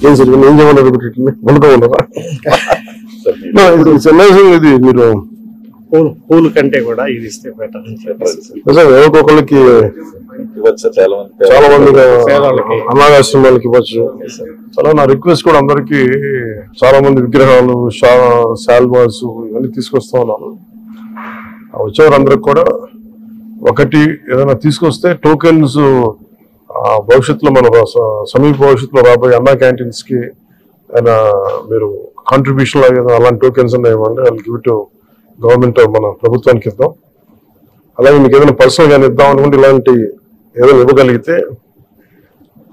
ఏం సార్ ఏం చేయమన్నారు వండుకోమన్నారా? ఇది మీరు పూలు కంటే కూడా ఇది ఇస్తే బెటర్ అని చెప్పి ఎవరికొకళ్ళకి చాలా మంది అనాథాశ్రమాలకి ఇవ్వచ్చు. చాలా నా రిక్వెస్ట్ కూడా అందరికి, చాలా మంది విగ్రహాలు, శాల్వాస్ ఇవన్నీ తీసుకొస్తా ఉన్నాను. వచ్చేవారందరికి కూడా ఒకటి ఏదైనా తీసుకొస్తే టోకెన్స్ భవిష్యత్తులో మన సమీప భవిష్యత్తులో రాబోయే అన్నా క్యాంటీన్స్ కి మీరు కాంట్రిబ్యూషన్ అలాంటి టోకెన్స్ ఉన్నాయండి, వాళ్ళకి గివ్ టు గవర్నమెంట్ మన ప్రభుత్వానికి ఇద్దాం. అలాగే మీకు ఏదైనా పర్సనల్ గానీ ఇద్దాం అనుకుంటే ఇలాంటి ఏదైనా ఇవ్వగలిగితే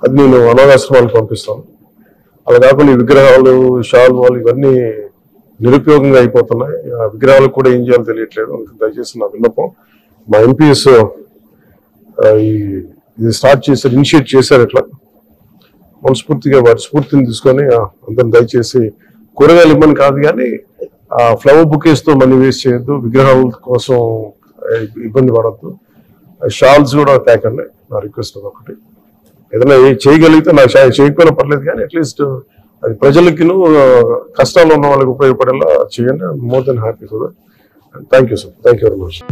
అది నేను అనాథాశ్రమాలకు పంపిస్తాను. అలా కాకుండా ఈ విగ్రహాలు, షాల్వాలు ఇవన్నీ నిరుపయోగంగా అయిపోతున్నాయి. ఆ విగ్రహాలకు కూడా ఏం చేయాలో తెలియట్లేదు. దయచేసి నా విన్నపం, మా ఎంపీఎస్ ఇది స్టార్ట్ చేశారు, ఇనిషియేట్ చేశారు. ఇట్లా మనస్ఫూర్తిగా వారి స్ఫూర్తిని తీసుకొని అందరిని దయచేసి కూరగాయలు ఇవ్వని కాదు కానీ ఫ్లవర్ బుకేస్ తో మనీ వేస్ట్ చేయొద్దు, విగ్రహాల కోసం ఇబ్బంది పడద్దు, షాల్స్ కూడా తేకండి. నా రిక్వెస్ట్ ఒకటి, ఏదైనా చేయగలిగితే నాకు చేయకపోయినా పర్లేదు కానీ అట్లీస్ట్ అది ప్రజలకి కష్టాల్లో ఉన్న వాళ్ళకి ఉపయోగపడేలా చేయండి. More than happy for that. Thank you sir, thank you very much.